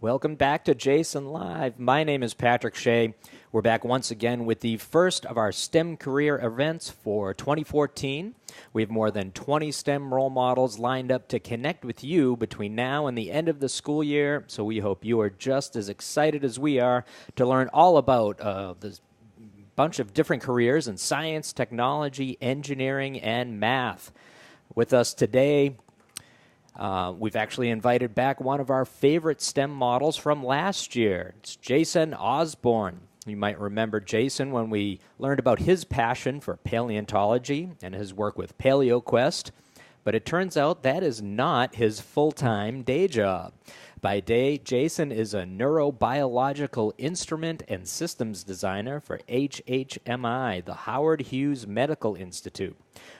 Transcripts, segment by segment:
Welcome back to Jason Live. My name is Patrick Shea. We're back once again with the first of our STEM career events for 2014. We have more than 20 STEM role models lined up to connect with you between now and the end of the school year, so we hope you are just as excited as we are to learn all about this bunch of different careers in science, technology, engineering, and math. With us today, we've actually invited back one of our favorite STEM models from last year. It's Jason Osborne. You might remember Jason when we learned about his passion for paleontology and his work with PaleoQuest, but it turns out that is not his full-time day job. By day, Jason is a neurobiological instrument and systems designer for HHMI, the Howard Hughes Medical Institute.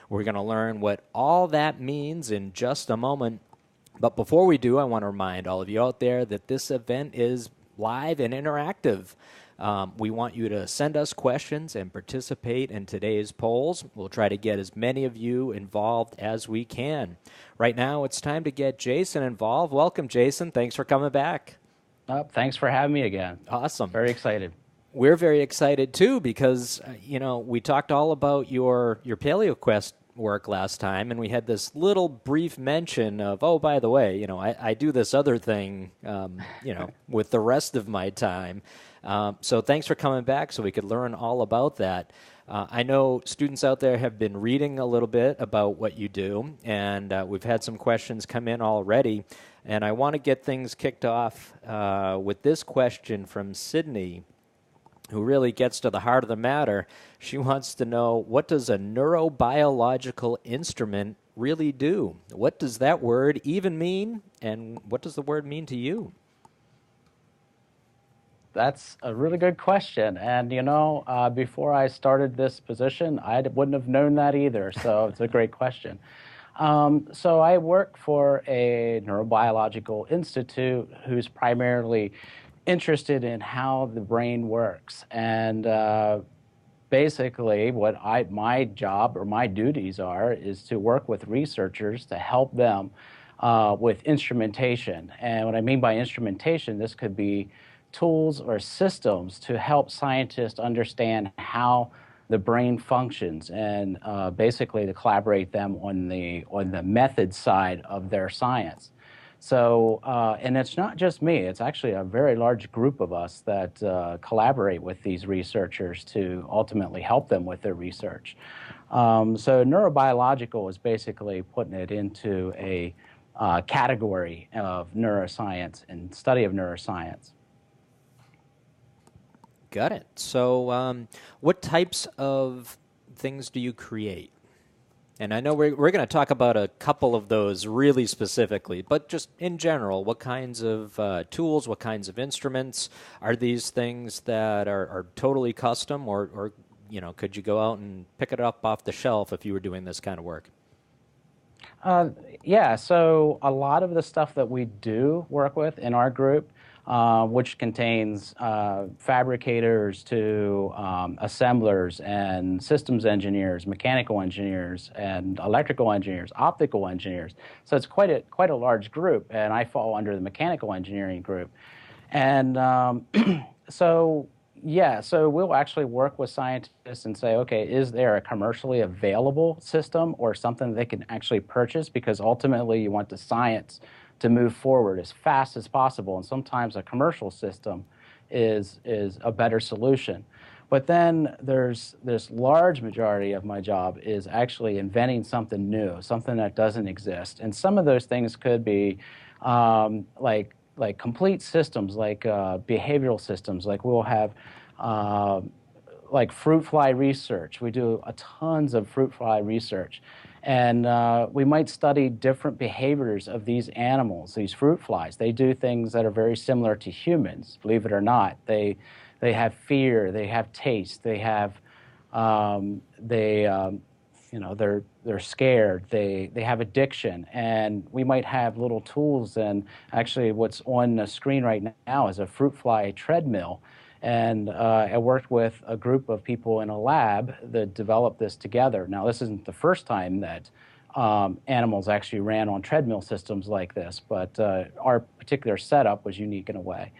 We're going to learn what all that means in just a moment. But before we do, I want to remind all of you out there that this event is live and interactive. We want you to send us questions and participate in today's polls. We'll try to get as many of you involved as we can. Right now, it's time to get Jason involved. Welcome, Jason. Thanks for coming back. Thanks for having me again. Awesome. Very excited. We're very excited, too, because, we talked all about your PaleoQuest work last time, and we had this little brief mention of, oh, by the way, I do this other thing, with the rest of my time. So thanks for coming back so we could learn all about that. I know students out there have been reading a little bit about what you do, and we've had some questions come in already. And I want to get things kicked off with this question from Sydney, who really gets to the heart of the matter. She wants to know, what does a neurobiological instrument really do? What does that word even mean, and what does the word mean to you? That's a really good question. And, before I started this position, I wouldn't have known that either. So it's a great question. So I work for a neurobiological institute who's primarily interested in how the brain works. And basically what my job or my duties are is to work with researchers to help them with instrumentation. And what I mean by instrumentation, this could be tools or systems to help scientists understand how the brain functions, and basically to collaborate them on the method side of their science. So, and it's not just me, it's actually a very large group of us that collaborate with these researchers to ultimately help them with their research. So neurobiological is basically putting it into a category of neuroscience and study of neuroscience. Got it. So what types of things do you create? And I know we're going to talk about a couple of those really specifically, but just in general, what kinds of tools, what kinds of instruments are these things that are totally custom, or could you go out and pick it up off the shelf if you were doing this kind of work? Yeah, so a lot of the stuff that we do work with in our group, which contains fabricators to assemblers and systems engineers, mechanical engineers, and electrical engineers, optical engineers. So it's quite a large group, and I fall under the mechanical engineering group. And so we'll actually work with scientists and say, okay, is there a commercially available system or something they can actually purchase? Because ultimately you want the science to move forward as fast as possible, and sometimes a commercial system is a better solution. But then there's this large majority of my job is actually inventing something new, something that doesn't exist. And some of those things could be like complete systems, like behavioral systems. Like we'll have like fruit fly research. We do tons of fruit fly research. And we might study different behaviors of these animals, these fruit flies. They do things that are very similar to humans, believe it or not. They have fear, they have taste, they have, they're scared, they have addiction. And we might have little tools, and actually what's on the screen right now is a fruit fly treadmill. And I worked with a group of people in a lab that developed this together. Now, this isn't the first time that animals actually ran on treadmill systems like this, but our particular setup was unique in a way.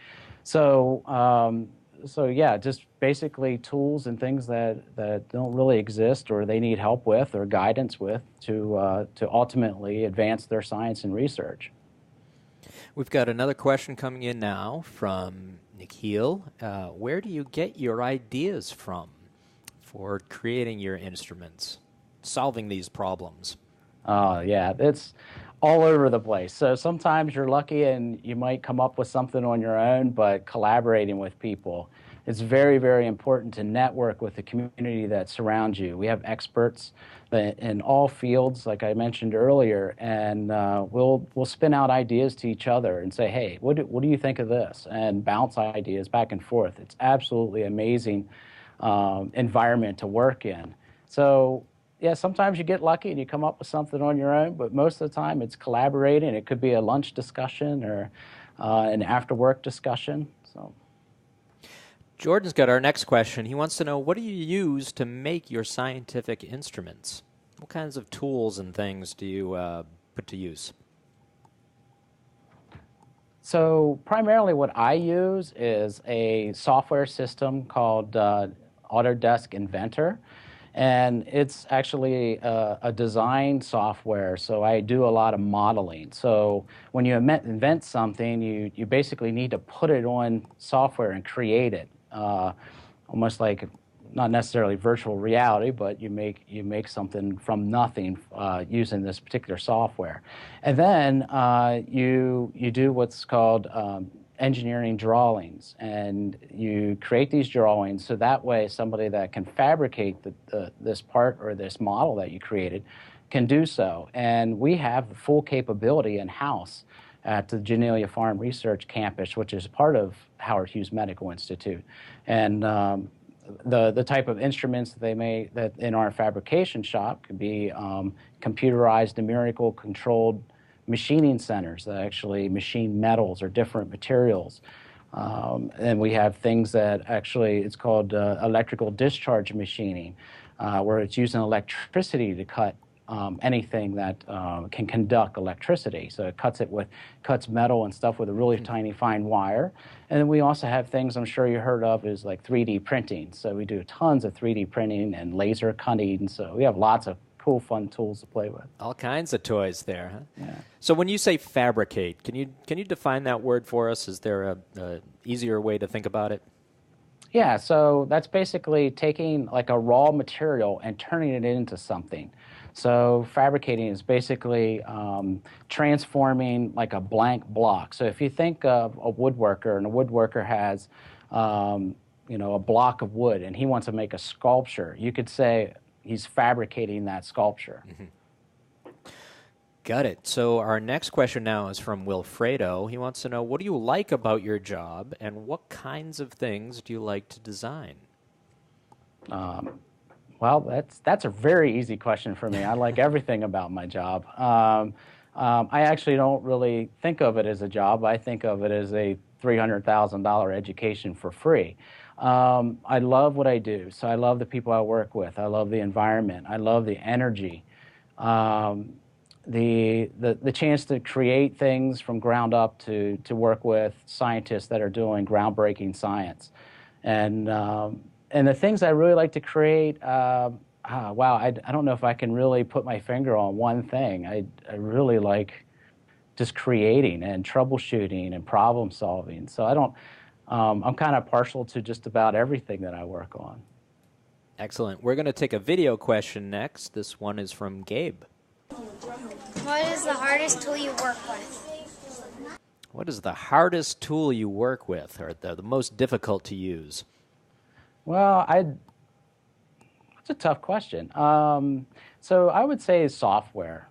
So, so yeah, just basically tools and things that don't really exist or they need help with or guidance with to ultimately advance their science and research. We've got another question coming in now from Nikhil. Where do you get your ideas from for creating your instruments, solving these problems? Yeah, it's all over the place. So sometimes you're lucky and you might come up with something on your own, but collaborating with people. It's very, very important to network with the community that surrounds you. We have experts in all fields, like I mentioned earlier, and we'll spin out ideas to each other and say, hey, what do you think of this? And bounce ideas back and forth. It's absolutely amazing environment to work in. So yeah, sometimes you get lucky and you come up with something on your own, but most of the time it's collaborating. It could be a lunch discussion or an after-work discussion. So, Jordan's got our next question. He wants to know, what do you use to make your scientific instruments? What kinds of tools and things do you put to use? So primarily what I use is a software system called Autodesk Inventor. And it's actually a design software, so I do a lot of modeling. So when you invent something, you basically need to put it on software and create it, almost like not necessarily virtual reality, but you make something from nothing using this particular software. And then you do what's called engineering drawings, and you create these drawings so that way somebody that can fabricate this part or this model that you created can do so. And we have the full capability in-house at the Genelia Farm Research Campus, which is part of Howard Hughes Medical Institute. And the type of instruments that in our fabrication shop could be computerized, numerical controlled machining centers that actually machine metals or different materials. And we have things that actually, it's called electrical discharge machining, where it's using electricity to cut anything that can conduct electricity. So it cuts metal and stuff with a really tiny fine wire. And then we also have things I'm sure you heard of is like 3D printing. So we do tons of 3D printing and laser cutting. So we have lots of cool, fun tools to play with. All kinds of toys there, huh? Yeah. So when you say fabricate, can you define that word for us? Is there a easier way to think about it? Yeah, so that's basically taking like a raw material and turning it into something. So fabricating is basically transforming like a blank block. So if you think of a woodworker, and a woodworker has a block of wood and he wants to make a sculpture, you could say he's fabricating that sculpture. Mm-hmm. Got it. So our next question now is from Wilfredo. He wants to know, what do you like about your job, and what kinds of things do you like to design? Well, that's a very easy question for me. I like everything about my job. I actually don't really think of it as a job. I think of it as a $300,000 education for free. I love what I do. So I love the people I work with. I love the environment. I love the energy. The chance to create things from ground up to work with scientists that are doing groundbreaking science. And the things I really like to create, wow, I don't know if I can really put my finger on one thing. I really like just creating and troubleshooting and problem solving. So I'm kind of partial to just about everything that I work on. Excellent. We're going to take a video question next. This one is from Gabe. What is the hardest tool you work with? What is the hardest tool you work with, or the most difficult to use? Well, that's a tough question. So I would say software.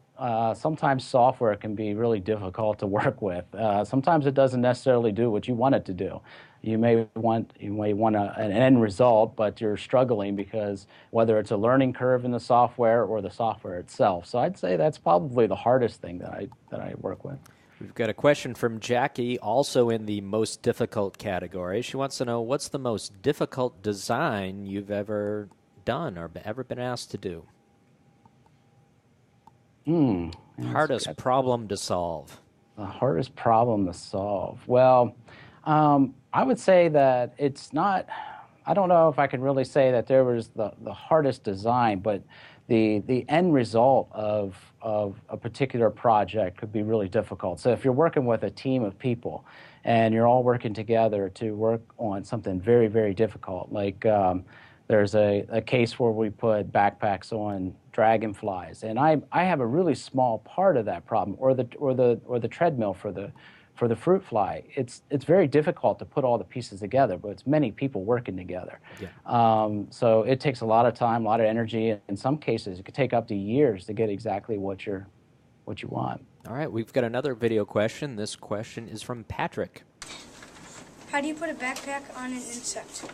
Sometimes software can be really difficult to work with. Sometimes it doesn't necessarily do what you want it to do. You may want an end result, but you're struggling because whether it's a learning curve in the software or the software itself. So I'd say that's probably the hardest thing that I work with. We've got a question from Jackie, also in the most difficult category. She wants to know, what's the most difficult design you've ever done or ever been asked to do? Hardest problem to solve. The hardest problem to solve. Well, I would say that it's not, I don't know if I can really say that there was the hardest design, but the end result of a particular project could be really difficult. So if you're working with a team of people and you're all working together to work on something very, very difficult, like there's a case where we put backpacks on dragonflies, and I have a really small part of that problem, or the treadmill for the fruit fly. It's very difficult to put all the pieces together, but it's many people working together. Yeah. So it takes a lot of time, a lot of energy. In some cases, it could take up to years to get exactly what you want. All right, we've got another video question. This question is from Patrick. How do you put a backpack on an insect?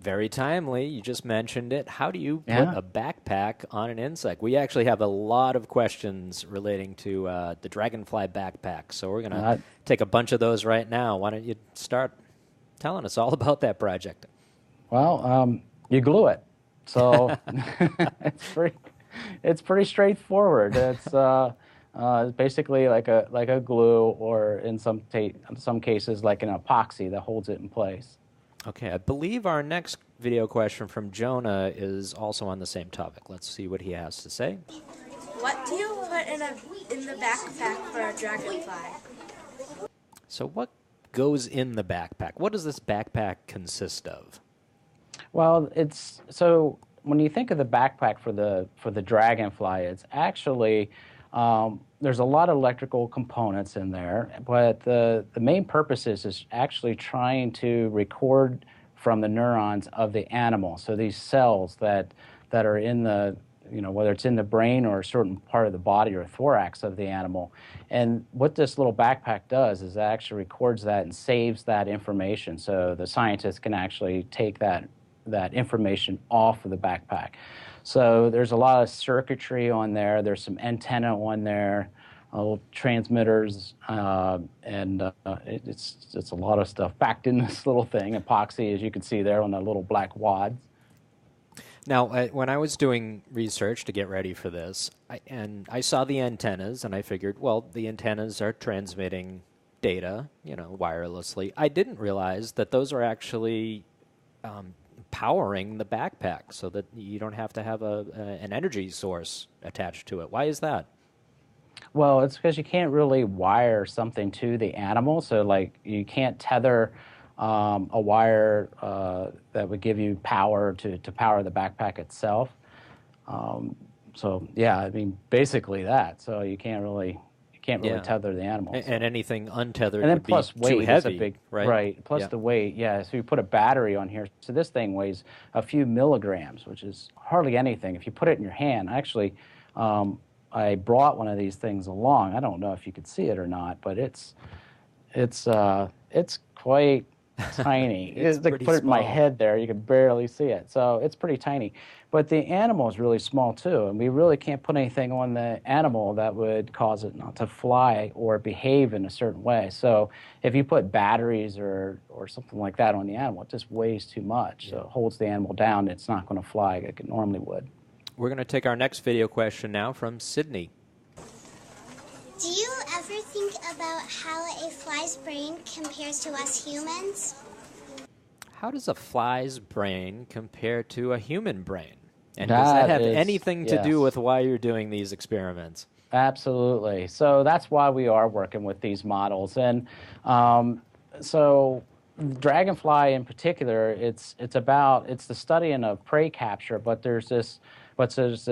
Very timely. You just mentioned it. How do you put a backpack on an insect? We actually have a lot of questions relating to the Dragonfly backpack, so we're going to take a bunch of those right now. Why don't you start telling us all about that project? Well, you glue it. So it's pretty straightforward. It's basically like a glue, or in some cases like an epoxy that holds it in place. Okay, I believe our next video question from Jonah is also on the same topic. Let's see what he has to say. What do you put in the backpack for a dragonfly? So what goes in the backpack? What does this backpack consist of? Well, so when you think of the backpack for the dragonfly, it's actually there's a lot of electrical components in there, but the main purpose is actually trying to record from the neurons of the animal. So these cells that are in the, whether it's in the brain or a certain part of the body or thorax of the animal. And what this little backpack does is it actually records that and saves that information, so the scientists can actually take that information off of the backpack. So there's a lot of circuitry on there. There's some antenna on there, little transmitters, and it's a lot of stuff packed in this little thing, epoxy, as you can see there on the little black wads. Now, when I was doing research to get ready for this, I saw the antennas, and I figured, well, the antennas are transmitting data, wirelessly. I didn't realize that those are actually powering the backpack, so that you don't have to have an energy source attached to it. Why is that? Well, it's because you can't really wire something to the animal. So, like, you can't tether a wire that would give you power to power the backpack itself. So, yeah, I mean, basically that. So you can't really tether the animals. And anything untethered and then would plus be weight too heavy, is a big, right? Plus the weight, yeah. So you put a battery on here. So this thing weighs a few milligrams, which is hardly anything. If you put it in your hand, actually, I brought one of these things along. I don't know if you could see it or not, but it's quite tiny. It's like put it in my head there, you can barely see it. So it's pretty tiny. But the animal is really small too, and we really can't put anything on the animal that would cause it not to fly or behave in a certain way. So if you put batteries or something like that on the animal, it just weighs too much. So it holds the animal down. It's not going to fly like it normally would. We're going to take our next video question now from Sydney. Do you ever think about how a fly's brain compares to us humans? How does a fly's brain compare to a human brain? And does that have anything to do with why you're doing these experiments? Absolutely. So that's why we are working with these models. And so Dragonfly in particular, it's the studying of prey capture, but there's this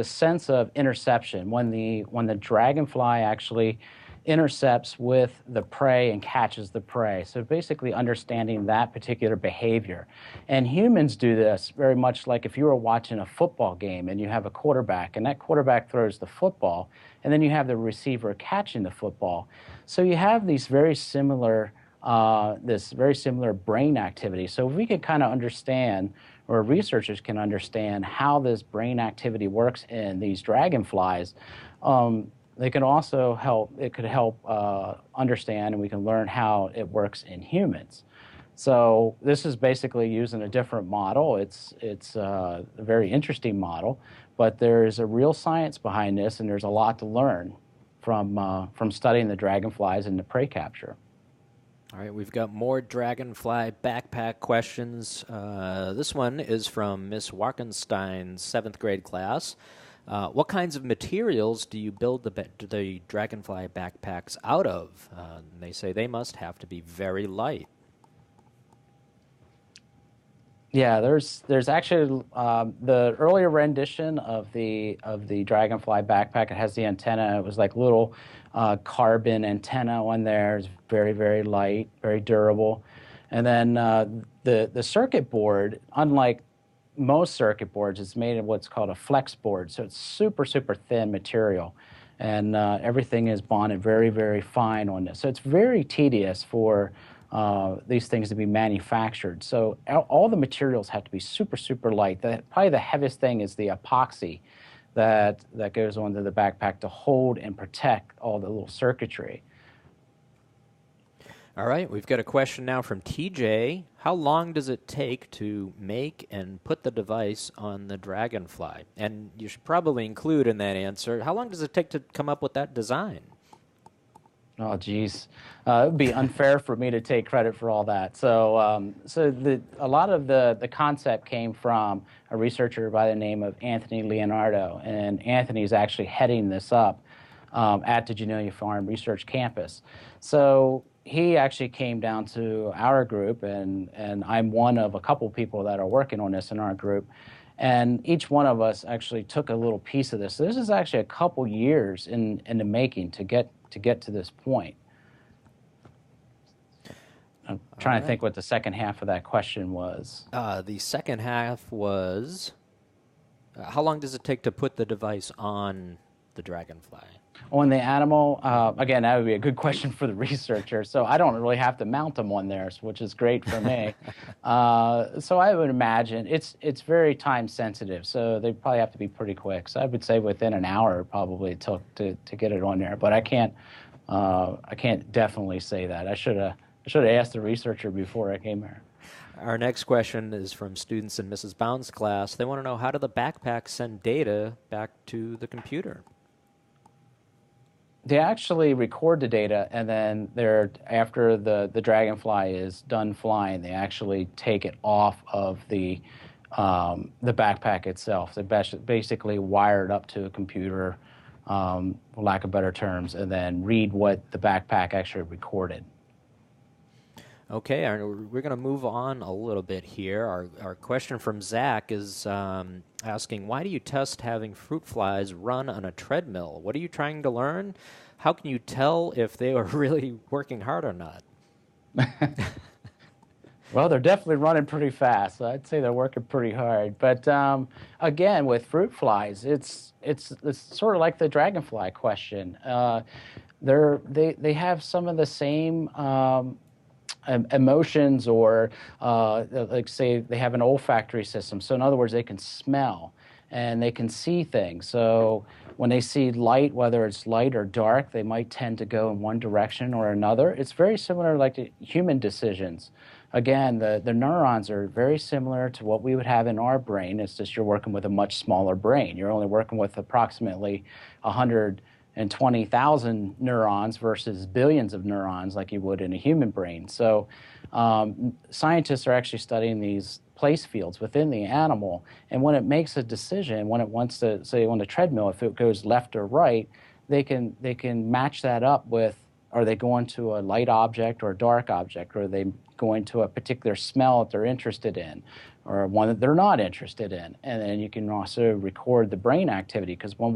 sense of interception when the dragonfly actually intercepts with the prey and catches the prey. So basically understanding that particular behavior. And humans do this very much like if you were watching a football game and you have a quarterback, and that quarterback throws the football, and then you have the receiver catching the football. So you have these very similar brain activity. So if we can kind of understand, or researchers can understand, how this brain activity works in these dragonflies, they can also help. It could help understand, and we can learn how it works in humans. So this is basically using a different model. It's a very interesting model, but there's a real science behind this, and there's a lot to learn from studying the dragonflies and the prey capture. All right, we've got more Dragonfly backpack questions. This one is from Miss Warkenstein's 7th grade class. What kinds of materials do you build the Dragonfly backpacks out of? They say they must have to be very light. Yeah, there's actually the earlier rendition of the Dragonfly backpack. It has the antenna. It was like little carbon antenna on there. It's very, very light, very durable. And then the circuit board, unlike most circuit boards, it's made of what's called a flex board. So it's super, super thin material. And everything is bonded very, very fine on this. So it's very tedious for these things to be manufactured. So all the materials have to be super, super light. Probably the heaviest thing is the epoxy that goes onto the backpack to hold and protect all the little circuitry. All right, we've got a question now from TJ. How long does it take to make and put the device on the Dragonfly? And you should probably include in that answer, how long does it take to come up with that design? Oh, geez. It would be unfair for me to take credit for all that. So, a lot of the concept came from a researcher by the name of Anthony Leonardo, and Anthony's actually heading this up at the Genelia Farm Research Campus. So he actually came down to our group, and I'm one of a couple people that are working on this in our group. And each one of us actually took a little piece of this. So this is actually a couple years in the making to get to this point. I'm trying to think what the second half of that question was. The second half was, how long does it take to put the device on the Dragonfly? On the animal, again, that would be a good question for the researcher. So I don't really have to mount them on there, which is great for me. So I would imagine it's very time sensitive. So they probably have to be pretty quick. So I would say within an hour probably it took to get it on there. But I can't definitely say that. I should have asked the researcher before I came here. Our next question is from students in Mrs. Bound's class. They want to know, how do the backpacks send data back to the computer? They actually record the data, and then after the Dragonfly is done flying, they actually take it off of the backpack itself. They basically wire it up to a computer, for lack of better terms, and then read what the backpack actually recorded. Okay, we're going to move on a little bit here. Our question from Zach is asking, why do you test having fruit flies run on a treadmill? What are you trying to learn? How can you tell if they are really working hard or not? Well, they're definitely running pretty fast. So I'd say they're working pretty hard. But again, with fruit flies, it's sort of like the Dragonfly question. They have some of the same emotions, or like say they have an olfactory system. So in other words, they can smell and they can see things. So when they see light, whether it's light or dark, they might tend to go in one direction or another. It's very similar like to human decisions. Again, the neurons are very similar to what we would have in our brain. It's just you're working with a much smaller brain. You're only working with approximately 120,000 neurons versus billions of neurons like you would in a human brain. So scientists are actually studying these place fields within the animal, and when it makes a decision, when it wants to, say on the treadmill, if it goes left or right, they can match that up with, are they going to a light object or a dark object, or are they going to a particular smell that they're interested in, or one that they're not interested in. And then you can also record the brain activity, because when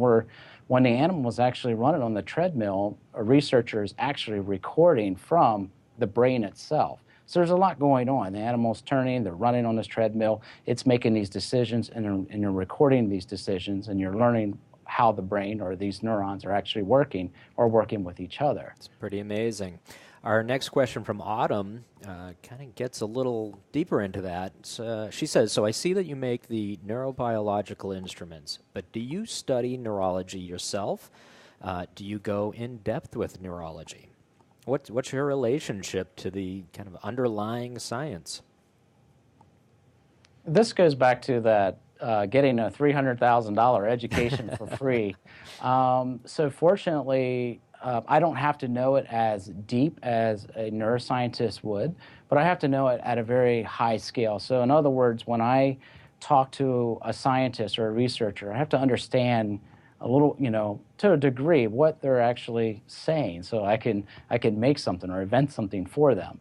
the animal is actually running on the treadmill, a researcher is actually recording from the brain itself. So there's a lot going on. The animal's turning, they're running on this treadmill, it's making these decisions, and you're recording these decisions, and you're learning how the brain or these neurons are actually working or working with each other. It's pretty amazing. Our next question from Autumn kind of gets a little deeper into that. She says, so I see that you make the neurobiological instruments, but do you study neurology yourself? Do you go in depth with neurology? What's your relationship to the kind of underlying science? This goes back to that getting a $300,000 education for free. So fortunately, I don't have to know it as deep as a neuroscientist would, but I have to know it at a very high scale. So in other words, when I talk to a scientist or a researcher, I have to understand a little, to a degree, what they're actually saying, so I can make something or invent something for them.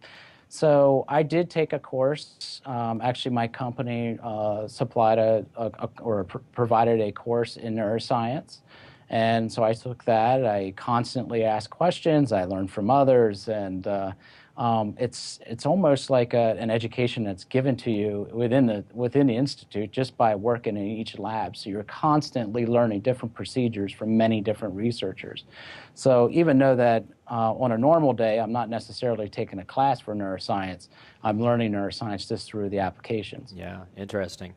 So I did take a course. Actually, my company supplied provided a course in neuroscience. And so I took that. I constantly asked questions. I learned from others, and it's almost like an education that's given to you within the institute just by working in each lab. So you're constantly learning different procedures from many different researchers. So even though that on a normal day I'm not necessarily taking a class for neuroscience, I'm learning neuroscience just through the applications. Yeah, interesting.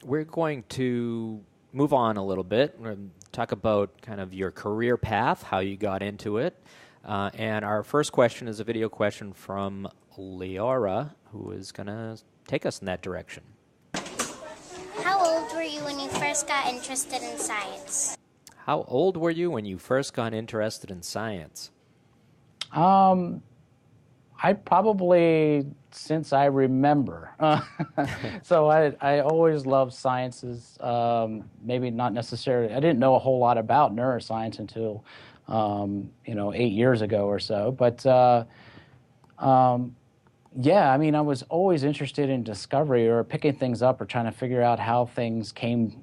We're going to move on a little bit. We're going to talk about kind of your career path, how you got into it. And our first question is a video question from Leora, who is going to take us in that direction. How old were you when you first got interested in science? How old were you when you first got interested in science? I probably, since I remember. So I always loved sciences. Maybe not necessarily, I didn't know a whole lot about neuroscience until 8 years ago or so. But yeah, I mean, I was always interested in discovery or picking things up or trying to figure out how things came,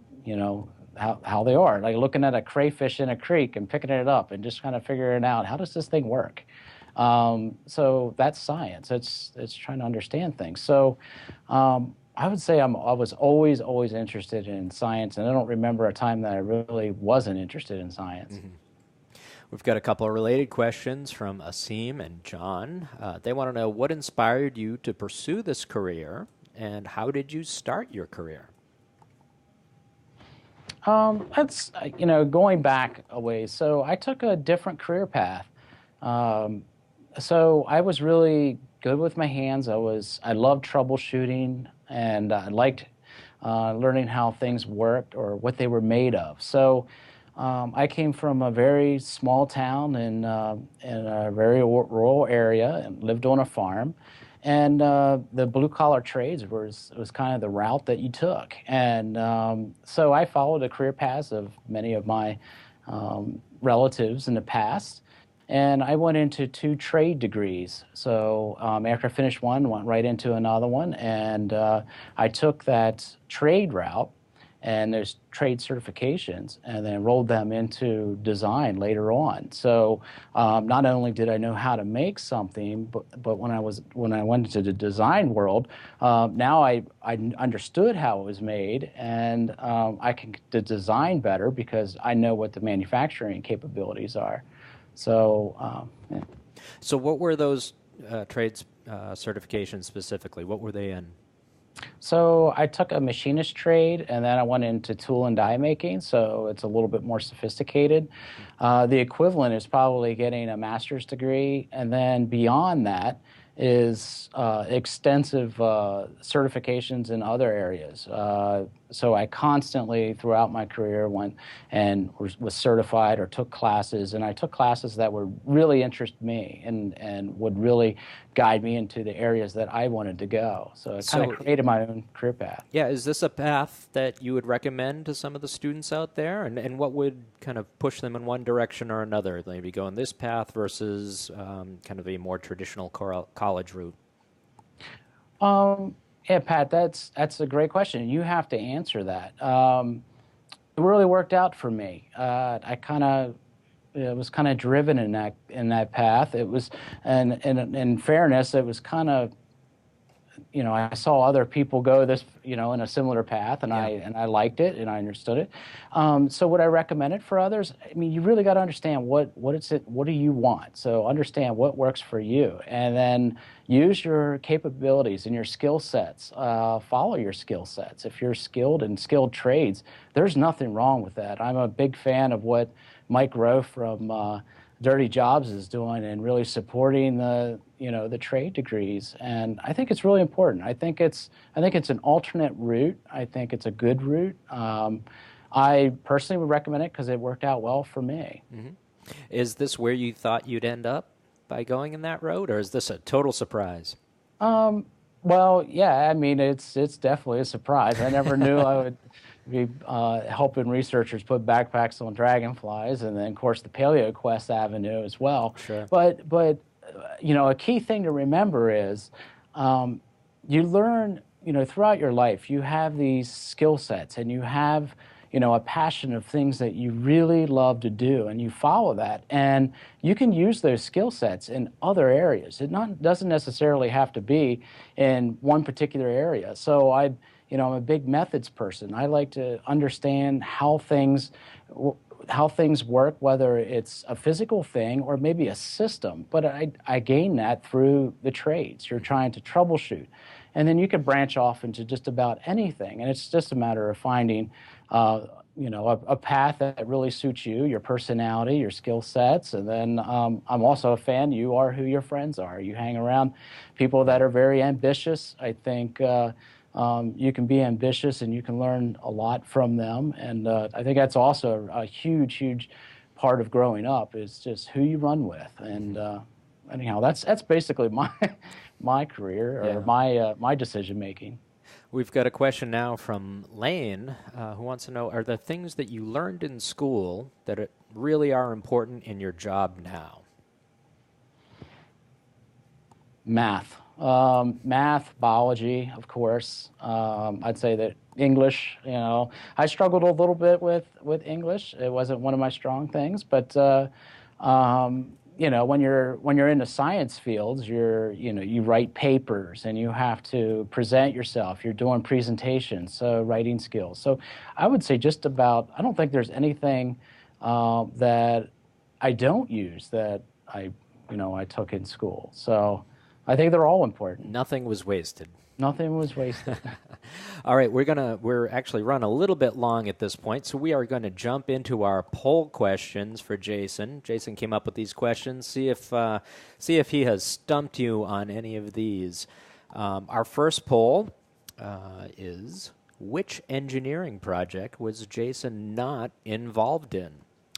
how they are. Like looking at a crayfish in a creek and picking it up and just kind of figuring out, how does this thing work? So that's science. It's trying to understand things. So I would say I was always interested in science, and I don't remember a time that I really wasn't interested in science. Mm-hmm. We've got a couple of related questions from Asim and John. They want to know what inspired you to pursue this career, and how did you start your career? That's, going back a ways. So I took a different career path. So I was really good with my hands. I loved troubleshooting, and I liked learning how things worked or what they were made of. So I came from a very small town in a very rural area and lived on a farm. And the blue-collar trades was kind of the route that you took. And so I followed the career paths of many of my relatives in the past. And I went into 2 trade degrees. So after I finished one, went right into another one. And I took that trade route and there's trade certifications, and then rolled them into design later on. So not only did I know how to make something, but when I went into the design world, now I understood how it was made, and I can design better because I know what the manufacturing capabilities are. So, yeah. So what were those trades certifications specifically? What were they in? So I took a machinist trade, and then I went into tool and die making, so it's a little bit more sophisticated. The equivalent is probably getting a master's degree, and then beyond that is extensive certifications in other areas. So I constantly, throughout my career, went and was certified or took classes, and I took classes that would really interest me and would really guide me into the areas that I wanted to go. So it kind of created my own career path. Yeah, is this a path that you would recommend to some of the students out there? And what would kind of push them in one direction or another? Maybe go in this path versus kind of a more traditional college route? Yeah, Pat, that's a great question. You have to answer that. It really worked out for me. It was kind of driven in that path. It was, and in fairness, it was kind of, I saw other people go this, in a similar path, and I liked it and I understood it. So would I recommend it for others? I mean, you really got to understand what do you want? So understand what works for you, and then use your capabilities and your skill sets. Follow your skill sets. If you're skilled in skilled trades, there's nothing wrong with that. I'm a big fan of what Mike Rowe from Dirty Jobs is doing and really supporting the the trade degrees. And I think it's really important. I think it's an alternate route. I think it's a good route. I personally would recommend it because it worked out well for me. Mm-hmm. Is this where you thought you'd end up by going in that road, or is this a total surprise? Well, yeah, I mean, it's definitely a surprise. I never knew I would be helping researchers put backpacks on dragonflies, and then, of course, the PaleoQuest avenue as well. Sure. But a key thing to remember is you learn, throughout your life, you have these skill sets, and you have a passion of things that you really love to do, and you follow that, and you can use those skill sets in other areas. It doesn't necessarily have to be in one particular area. So I'm a big methods person. I like to understand how things work, whether it's a physical thing or maybe a system. But I gain that through the trades. You're trying to troubleshoot. And then you can branch off into just about anything. And it's just a matter of finding a path that really suits you, your personality, your skill sets. And then I'm also a fan. You are who your friends are. You hang around people that are very ambitious. I think you can be ambitious and you can learn a lot from them. And I think that's also a huge, huge part of growing up is just who you run with. And anyhow, that's basically my career or my decision making. We've got a question now from Lane who wants to know, are there things that you learned in school that really are important in your job now? Math. Math, biology, of course. I'd say that English, I struggled a little bit with English. It wasn't one of my strong things, but when you're in the science fields, you write papers and you have to present yourself. You're doing presentations, so writing skills. So I would say I don't think there's anything that I don't use that I took in school. So I think they're all important. Nothing was wasted. Nothing was wasted. All right, we're actually run a little bit long at this point, so we are going to jump into our poll questions for Jason. Jason came up with these questions. See if he has stumped you on any of these. Our first poll is, which engineering project was Jason not involved in?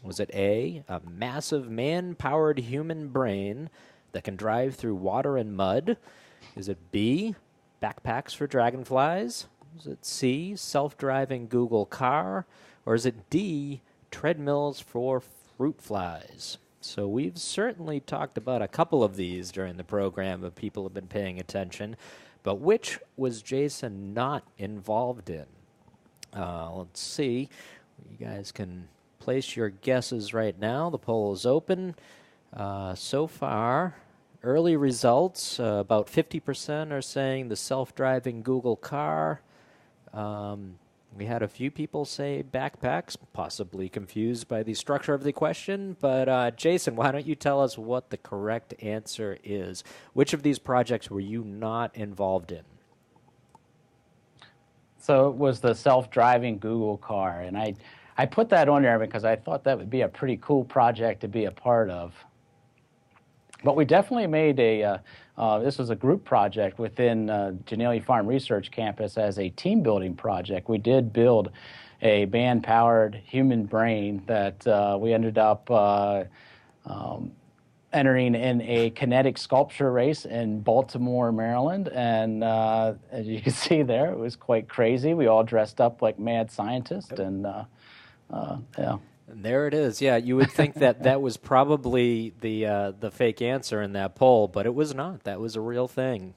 Was it A, a massive man-powered human brain that can drive through water and mud? Is it B, backpacks for dragonflies? Is it C, self-driving Google car? Or is it D, treadmills for fruit flies? So we've certainly talked about a couple of these during the program if people have been paying attention. But which was Jason not involved in? Let's see. You guys can place your guesses right now. The poll is open. So far, early results, about 50% are saying the self-driving Google car. We had a few people say backpacks, possibly confused by the structure of the question. But Jason, why don't you tell us what the correct answer is? Which of these projects were you not involved in? So it was the self-driving Google car. And I put that on there because I thought that would be a pretty cool project to be a part of. But we definitely made this was a group project within Genelia Farm Research Campus as a team building project. We did build a man-powered human brain that we ended up entering in a kinetic sculpture race in Baltimore, Maryland. And as you can see there, it was quite crazy. We all dressed up like mad scientists and yeah. And there it is. Yeah, you would think that was probably the fake answer in that poll, but it was not. That was a real thing.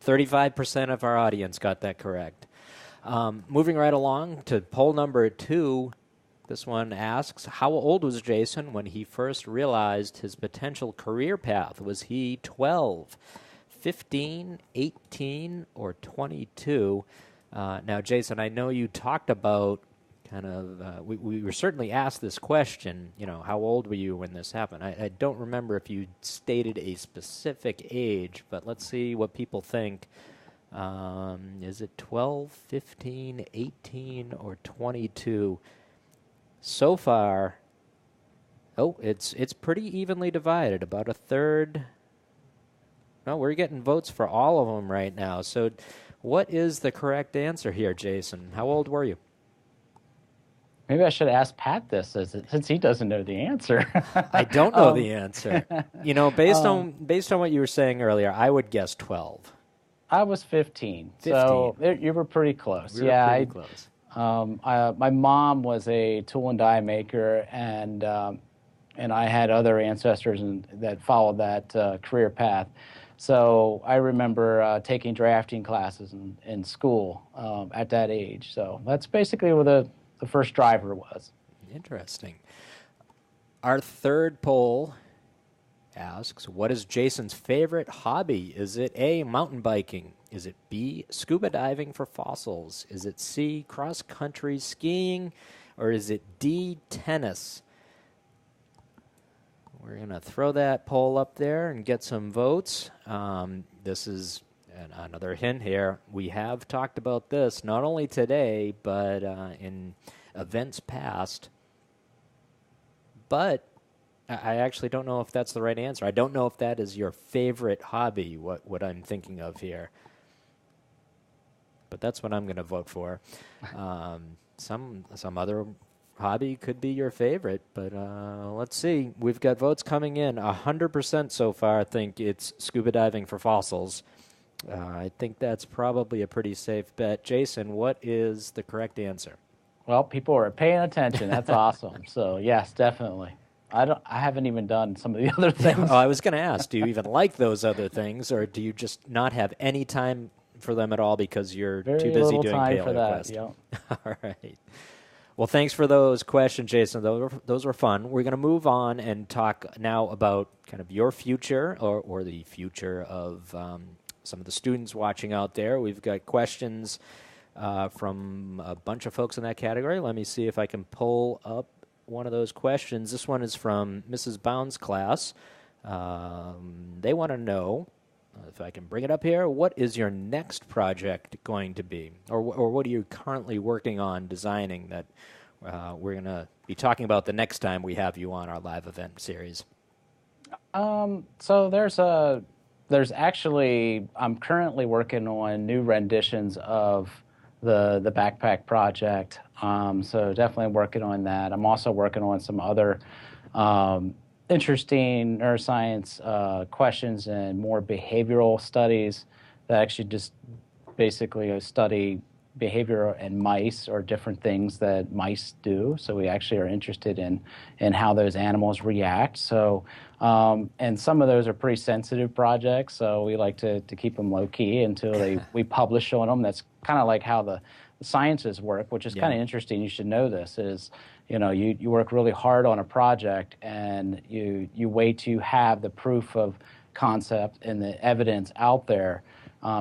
35% of our audience got that correct. Moving right along to poll number 2, this one asks, how old was Jason when he first realized his potential career path? Was he 12, 15, 18, or 22? Now, Jason, I know you talked about we were certainly asked this question, how old were you when this happened? I don't remember if you stated a specific age, but let's see what people think. Is it 12, 15, 18, or 22? So far, Oh, it's pretty evenly divided, about a third. No, we're getting votes for all of them right now. So what is the correct answer here, Jason? How old were you? Maybe I should ask Pat this, since he doesn't know the answer. I don't know the answer. You know, based on what you were saying earlier, I would guess 12. I was 15. So you were pretty close. We were pretty close. My mom was a tool and die maker, and I had other ancestors that followed that career path. So I remember taking drafting classes in school at that age. So that's basically where the first driver was. Interesting. Our third poll asks, what is Jason's favorite hobby? Is it A, mountain biking? Is it B, scuba diving for fossils? Is it C, cross-country skiing? Or is it D, tennis? We're going to throw that poll up there and get some votes. This is another hint here. We have talked about this not only today, but in events past. But I actually don't know if that's the right answer. I don't know if that is your favorite hobby, what I'm thinking of here. But that's what I'm going to vote for. Some other hobby could be your favorite, but let's see. We've got votes coming in. 100% so far I think it's scuba diving for fossils. I think that's probably a pretty safe bet. Jason, what is the correct answer? Well, people are paying attention. That's awesome. So yes, definitely. I haven't even done some of the other things. Oh, I was going to ask, do you even like those other things, or do you just not have any time for them at all because you're too busy doing Paleoquest? Yep. All right. Well, thanks for those questions, Jason. Those were fun. We're going to move on and talk now about kind of your future or the future of some of the students watching out there. We've got questions from a bunch of folks in that category. Let me see if I can pull up one of those questions. This one is from Mrs. Bound's class. They want to know, if I can bring it up here, what is your next project going to be? Or what are you currently working on designing that we're going to be talking about the next time we have you on our live event series? So there's actually, I'm currently working on new renditions of the backpack project. So definitely working on that. I'm also working on some other interesting neuroscience questions and more behavioral studies that actually just basically study behavior in mice or different things that mice do. So we actually are interested in how those animals react. So and some of those are pretty sensitive projects, so we like to keep them low key until we publish on them. That's kind of like how the sciences work, which is kind of interesting. You should know this is, you work really hard on a project and you wait to have the proof of concept and the evidence out there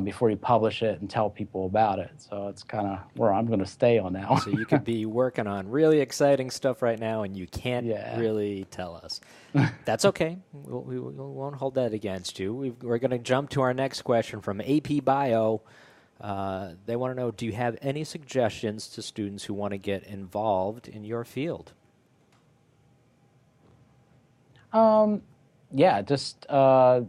before you publish it and tell people about it. So it's kind of where I'm going to stay on that one. So you could be working on really exciting stuff right now and you can't really tell us. That's okay. We won't hold that against you. We're going to jump to our next question from AP Bio. They want to know, do you have any suggestions to students who want to get involved in your field? Yeah, just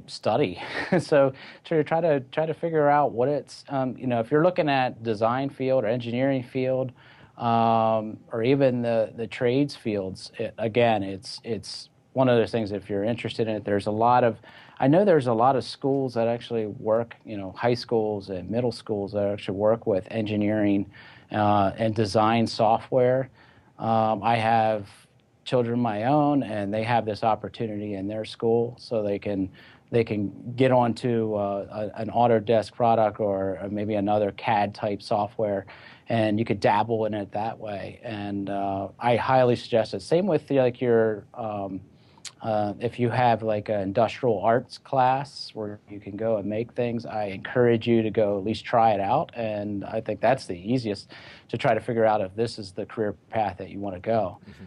study. So try to figure out what it's, if you're looking at design field or engineering field, or even the trades fields, it's one of those things. If you're interested in it, I know there's a lot of schools that actually work, high schools and middle schools that actually work with engineering and design software. I have children of my own, and they have this opportunity in their school, so they can get onto an Autodesk product or maybe another CAD type software, and you could dabble in it that way. And I highly suggest it. Same with your if you have like an industrial arts class where you can go and make things, I encourage you to go at least try it out. And I think that's the easiest to try to figure out if this is the career path that you want to go. Mm-hmm.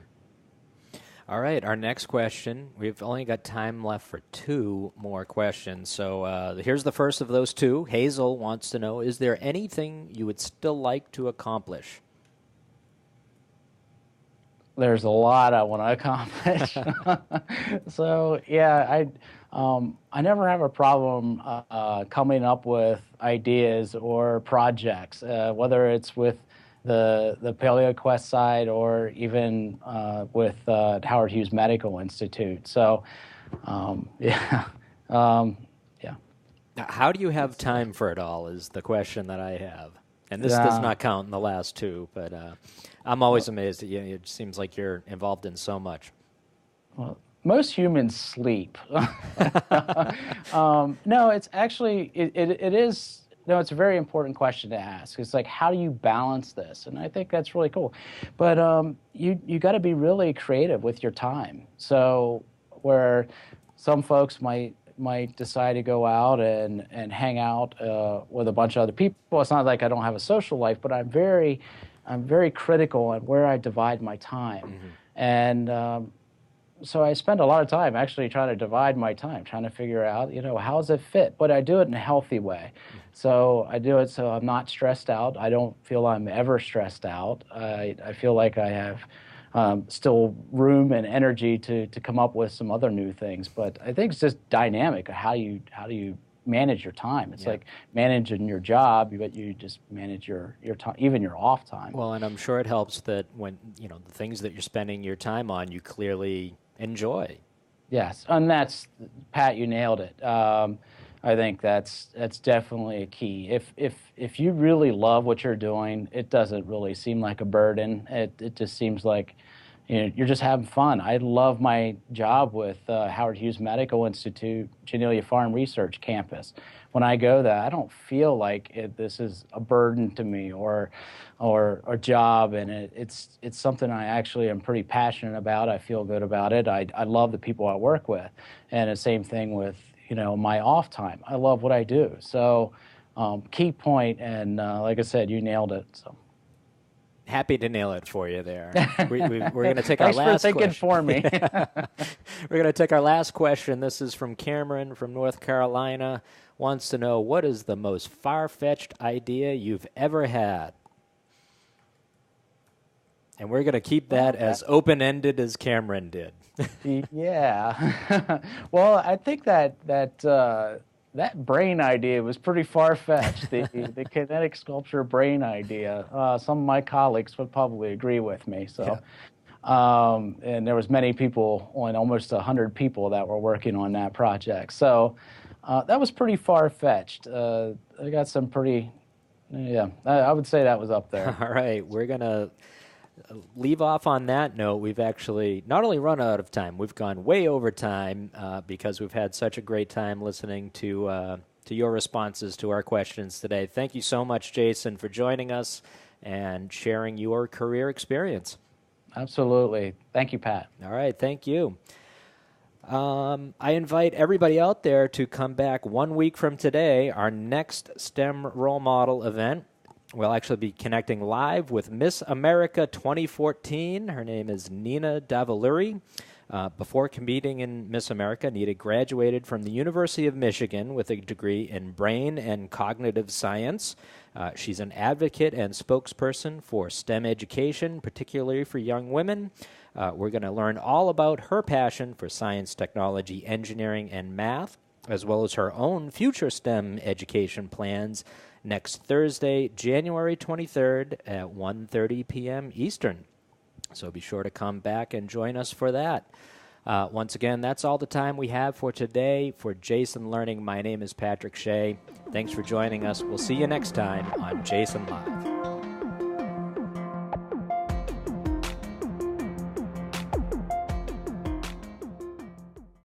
All right, our next question. We've only got time left for 2 more questions. So here's the first of those 2. Hazel wants to know, is there anything you would still like to accomplish? there's a lot I want to accomplish. So yeah, I never have a problem coming up with ideas or projects, whether it's with the Paleo Quest side or even with Howard Hughes Medical Institute. So yeah, yeah. Now, how do you have time for it all is the question that I have. And this does not count in the last two, but I'm always amazed at you. It seems like you're involved in so much. Well, most humans sleep. No, it's actually, it is, no, it's a very important question to ask. It's like, how do you balance this? And I think that's really cool. But you got to be really creative with your time. So where some folks might decide to go out and hang out with a bunch of other people. It's not like I don't have a social life, but I'm very critical on where I divide my time. Mm-hmm. And so I spend a lot of time actually trying to divide my time, trying to figure out, how does it fit? But I do it in a healthy way. Mm-hmm. So I do it so I'm not stressed out. I don't feel I'm ever stressed out. I feel like I have still room and energy to come up with some other new things. But I think it's just dynamic. How do you manage your time? It's like managing your job, but you just manage your time, even your off time. Well, and I'm sure it helps that when, the things that you're spending your time on, you clearly enjoy. Yes, and that's, Pat, you nailed it. I think that's definitely a key. If you really love what you're doing, it doesn't really seem like a burden. It just seems like you're just having fun. I love my job with Howard Hughes Medical Institute, Genelia Farm Research Campus. When I go there, I don't feel like this is a burden to me or a job, and it's something I actually am pretty passionate about. I feel good about it. I love the people I work with, and the same thing with my off time. I love what I do. So key point, and like I said, you nailed it. So. Happy to nail it for you there. We're going to take our last question. Thanks for thinking for me. We're going to take our last question. This is from Cameron from North Carolina. Wants to know, what is the most far-fetched idea you've ever had? And we're going to keep that as open-ended as Cameron did. Yeah. Well, I think that brain idea was pretty far-fetched, the kinetic sculpture brain idea. Some of my colleagues would probably agree with me. So, and there was many people, almost 100 people that were working on that project. So that was pretty far-fetched. I got some pretty, I would say that was up there. All right, we're going to leave off on that note. We've actually not only run out of time, we've gone way over time because we've had such a great time listening to your responses to our questions today. Thank you so much, Jason, for joining us and sharing your career experience. Absolutely. Thank you, Pat. All right, thank you. I invite everybody out there to come back 1 week from today, our next STEM role model event. We'll actually be connecting live with Miss America 2014. Her name is Nina Davaluri. Before competing in Miss America, Nina graduated from the University of Michigan with a degree in brain and cognitive science. She's an advocate and spokesperson for STEM education, particularly for young women. We're going to learn all about her passion for science, technology, engineering, and math, as well as her own future STEM education plans, next Thursday, January 23rd at 1:30 p.m. Eastern. So be sure to come back and join us for that. Once again, that's all the time we have for today. For Jason Learning, my name is Patrick Shea. Thanks for joining us. We'll see you next time on Jason Live.